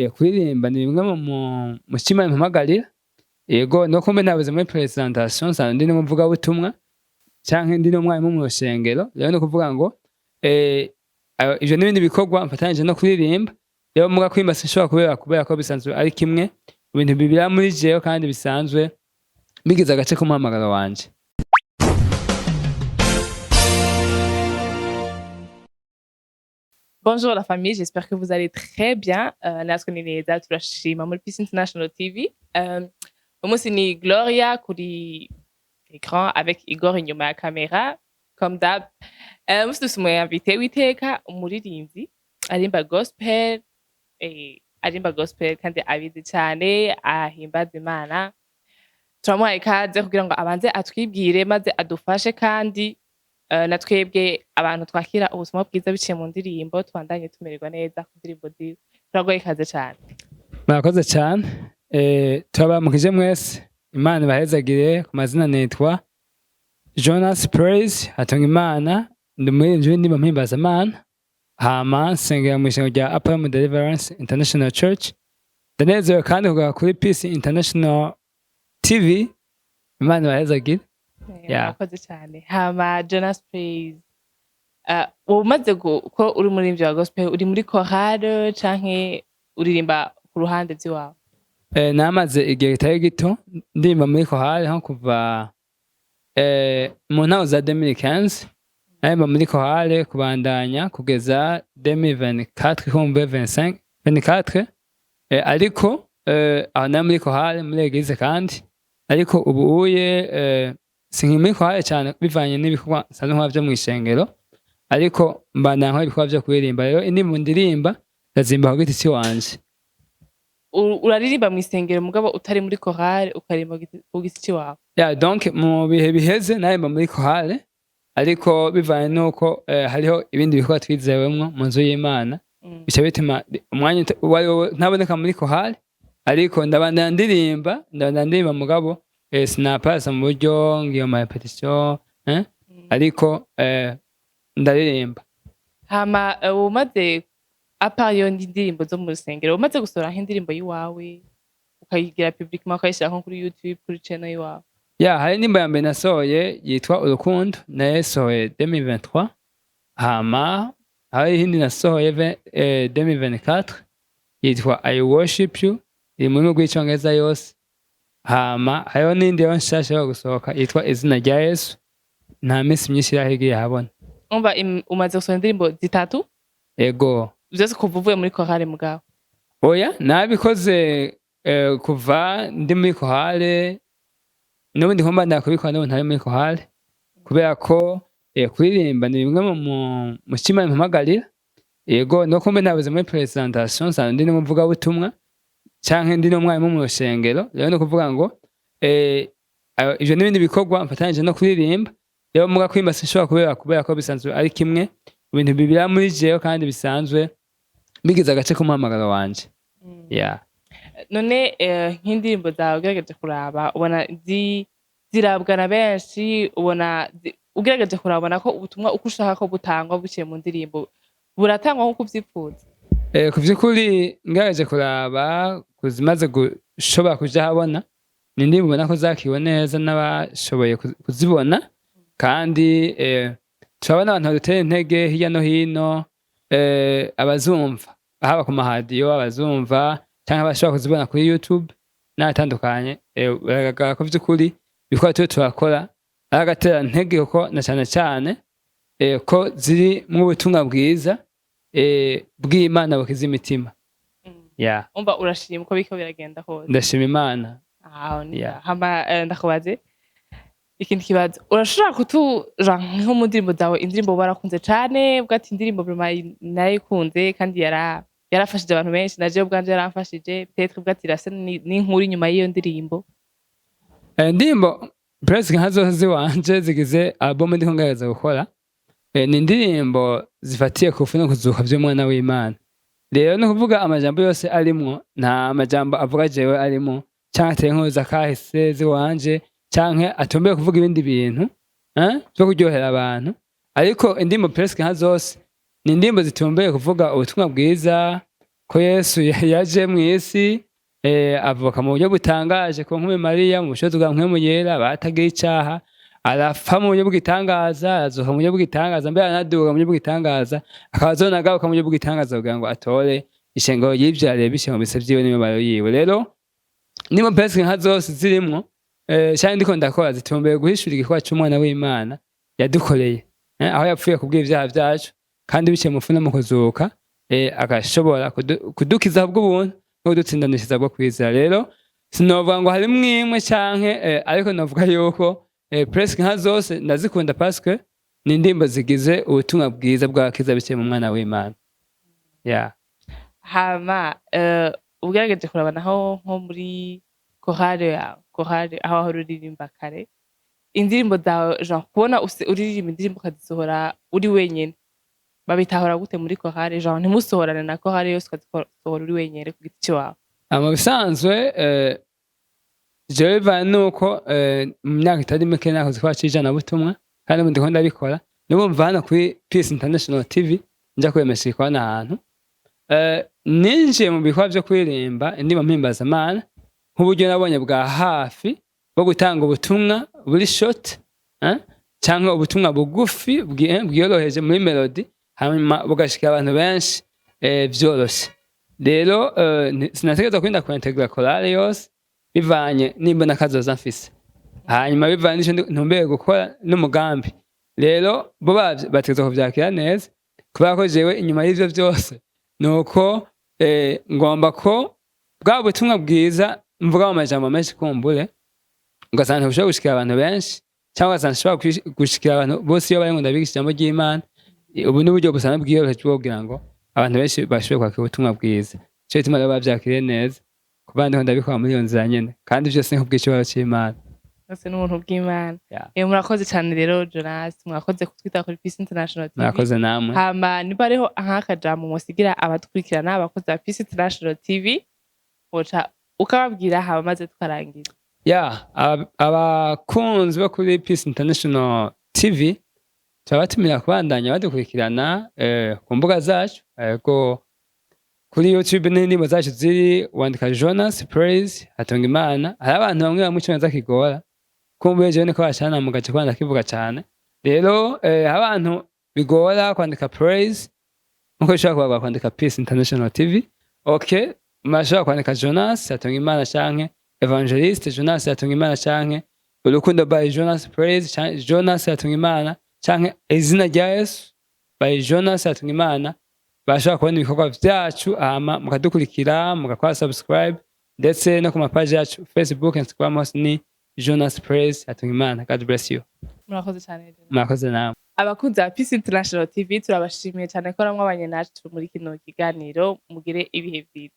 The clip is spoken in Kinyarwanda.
kuririmba ni bimwe mu cyo Imana impamagarira. Yego no kumbe nabuze muri presentation nsanzwe ndi n'umuvugabutumwa canke ndi n'umwarimu mu rusengero. Rero no kuvuga ngo ivyo n'ibindi bikorwa mfatanyije no kuririmba. Rero muga kwimba sinshobora kubera ko bisanzwe ari kimwe mu bintu bibira muri jewe kandi bisanzwe bigize agace k'umuhamagaro wanje. Bonjour la famille, j'espère que vous allez très bien. Natwe ni neza turashima muri Peace International TV. Umunsi ni Gloria kuri écran avec Igor inyuma ya kamera comme d'hab. Umunsi dufise invité w'iteka umuririmbyi arimba gospel kandi abizi cyane ahimbaza Imana. Turamuhaye ikaze kugira ngo abanze atwibwire maze adufashe kandi natwebwe abantu twakira ubuzima bwiza biciye mu ndirimbo tubandanye tumererwa neza ku ndirimbo ziwe. Turagoye ikaze cyane. Murakoze cyane. Turabamukije mwese. Imana ibahezagire. Ku mazina nitwa Jonas Praise Hatungimana, ndi umuririmbyi w'indirimbo mpimbaza Imana. Hama nsengera mu ishengo rya Upper Deliverance International Church. Ndanezerewe kandi kugaruka kuri Peace International TV. Imana ibahezagire. Murakoze cyane. Hama Jonas Praise, umaze ko uri umuririmbyi wa gospel, uri muri chorale canke uririmba ku ruhande ziwawe? Namaze igihe kitari gito ndirimba muri chorale nko kuva mu ntango za 2015. Narimba muri chorale kubandanya kugeza 2024 kumbe 24. Ariko aho nari muri chorale muri eglise kandi ariko ubu sinkimuri chorale cyane bivanye n'ibikorwa nsanzwe nkora byo mu ishengero, ariko mbandanya nkora ibikorwa byo kuririmba. Rero indirimbo ndirimba ndazimba ku giti cy'iwanje. Uraririmba mu isengero mugabo utari muri chorale ukaririmba ku giti cy'iwawe? Donc mu bihe biheze narimba muri chorale, ariko bivanye nuko hariho ibindi bikorwa twizewemwo mu nzu y'Imana bica bituma umwanya ntaboneka muri chorale, ariko ndabandanya ndirimba mugabo sinapasa mu buryo ngiyo ma repetition ariko ndaririmba. Hama umaze apart yo ndirimbo zo mu rusengero, umaze gusohora nk'indirimbo yiwawe ukayigira publiquement ukayishira nko kuri YouTube kuri channel yiwawe? Hari indirimbo ya mbere nasohoye yitwa Urukundo, nayisohoye 2023. Hama hari iyindi nasohoye 2024 yitwa I Worship You, iri mu rurimi rw'icongereza yose. Hama hariho n'indi yo nshasha yo gusohoka yitwa Izina rya Yesu, nta minsi myinshi irahigiye habona. Umva umaze gusohora indirimbo zitatu? Ego. Vyose kuva uvuye muri chorale mugabo? Oya, nabikoze kuva ndi muri chorale, n'ubundi nkomba ndakubikora n'ubu ntari muri chorale, kubera ko kuririmba ni bimwe mu cyo Imana impamagarira. Yego no kumbe nabuze muri presentation nsanzwe ndi n'umuvugabutumwa canke ndi n'umwarimu mu rusengero. Rero no kuvuga ngo ivyo n'ibindi bikorwa mfatanyije no kuririmba. Rero muga kwimba sinshobora kubera ko bisanzwe ari kimwe mu bintu bibira muri jewe kandi bisanzwe bigize agace k'umuhamagaro wanje. None nk'indirimbo zawe ugerageje kuraba ubona zirabwa na benshi, ubona ugerageje kurabona ko ubutumwa uko ushaka ko butangwa buciye mu ndirimbo buratangwa nk'uko uvyipfuza? Ku vy'ukuri ngerageje kuraba kuzimaze gushobora kuja habona, ni indirimbo ubona ko zakiriwe neza n'abashoboye kuzibona, kandi turabona abantu badutera intege hirya no hino, abazumva haba ku mahadiyo, abazumva canke abashobora kuzibona kuri YouTube n'ahatandukanye. Biragaragara ko vy'ukuri ibikorwa turiko turakora ari agatera ntege, kuko na cane ko ziri mu butumwa bwiza bw'Imana bukiza imitima. Umva urashima uko biriko biragenda hose? Ndashima Imana. Hama ndakubaze ikindi kibazo, urashobora kutuja nko mu ndirimbo zawe indirimbo warakunze cane uvuga ati indirimbo vraiment narayikunze kandi yarafashije abantu benshi, naje ubwanje yaramfashije, peut-être uvuga ati rase n'inkuru inyuma y'iyo ndirimbo? Indirimbo presque nka zose ziwanje zigize album ndiko ngerageza gukora, ni indirimbo zifatiye ku no kuzuka vy'umwana w'Imana. Rero no kuvuga amajambo yose arimwo, nta majambo avuga jewe arimo canke ateye nk'uza kahise ziwanje canke atombeye kuvuga ibindi bintu byo kuryohera abantu, ariko indirimbo presque nka zose ni indirimbo zitombeye kuvuga ubutumwa bwiza ko Yesu yaje mw'isi avuka mu buryo butangaje ku nkumi Mariya mu bushobozi bwa mpwemu yera batagira icaha, arapfa mu buryo bw'igitangaza, azuka mu buryo bw'igitangaza, mbere aranaduga mu buryo bw'igitangaza, akaba azonagaruka mu buryo bw'igitangaza kugira ngo atore ishengero yivyariye biciye mu bise vyiwe n'imibabaro yiwe. Rero niba presque nka zose zirimwo cyane ndiko ndakora zitumbeye guhishura igikorwa c'umwana w'Imana yadukoreye, aho yapfuye kubw'ivyaha vyacu kandi biciye mu funo mu kuzuka agashobora kudukiza bw'ubuntu no kudutsindanishiriza bwo kwizera. Rero sinovuga ngo harimwo imwe canke ariko novuga yuko presque nka zose ndazikunda parce que ni indirimbo zigize ubutumwa bwiza bw'abakiza biciye mu mwana w'Imana. Hama ugerageje kuraba naho nko muri chorale aho wahora uririmba kare, indirimbo zawe genre kubona uririmba indirimbo ukazisohora uri wenyene babitahora gute muri chorale, genre ntimusohorane na chorale yose ukazisohora uri wenyene ku giti ciwawe? Mu bisanzwe jewe bivanye nuko mu myaka itari mike nakoze kwa cijanabutumwa kandi ubu ndiko ndabikora, n'ubumva hano kuri Peace International TV nja kwemesha ikorana ahantu ninjiye mu bikorwa vyo kuririmba indirimbo mpimbazamana nk'uburyo nabonye bwa hafi bwo gutanga ubutumwa buri short canke ubutumwa bugufi bwiyoroheje muri melody hanyuma bugashikira abantu benshi vyoroshe. Rero sinategerezwa kwinda kuintegra chorale yose bivanye n'imbona kazoza mfise, hanyuma bivanye n'ico ntumbeye gukora n'umugambi. Rero bo bategerezwa kuvyakira neza kubera ko jewe inyuma y'ivyo vyose nuko ngomba ko bwa butumwa bwiza mvuga mu majambo menshi kumbure ugasanga ntushobora gushikira abantu benshi cyangwa ugasanga ntushobora gushikira abantu bose iyo bari ngo ndabigisha ijambo ry'Imana. Ubu ni uburyo busanzwe bwiyoroheje bwo kugira ngo abantu benshi bashobore kwakira ubutumwa bwiza. Ico gituma rero bavyakiriye neza kuba ndiko ndabikora muri iyo nzira nyene kandi vyose ni kubw'icubahiro c'Imana. Byose n'ubuntu bw'Imana. Murakoze cyane rero Jonas, mwakoze kutwita kuri Peace International TV. Murakoze namwe. Hama niba ariho nk'akajambo musigira abadukurikirana abakozi ba Peace International TV woca ukababwira hama maze tukarangiza. Abakunzi bo kuri Peace International TV turabatumira kubandanya badukurikirana ku mbuga zacu, ariko kuri YouTube n'indirimbo zacu ziri wandika Jonas Praise Hatungimana. Hari abantu bamwe bamwe iconeza kigora kumbuye jewe niko bacana mu gace kwanda kivuga cyane. Rero abantu bigora kwandika Praise nkuko bishobora kwandika Peace International TV. Okay, mashobora kwandika Jonas Hatungimana canke Evangelist Jonas Hatungimana canke Urukundo by Jonas Praise canke Jonas Hatungimana canke izina rya Yesu by Jonas Hatungimana. Bashobora kubona ibikorwa vyacu hama mukadukurikira mugakora subscribe ndetse no ku mapaji yacu Facebook, Instagram hose ni Jonas Praise Hatungimana. God bless you. Murakoze cyane. Murakoze namwe. Abakunzi ba Peace International TV turabashimiye cyane ko ramwe abanye nacu muri kino kiganiro, mugire ibihe vyiza.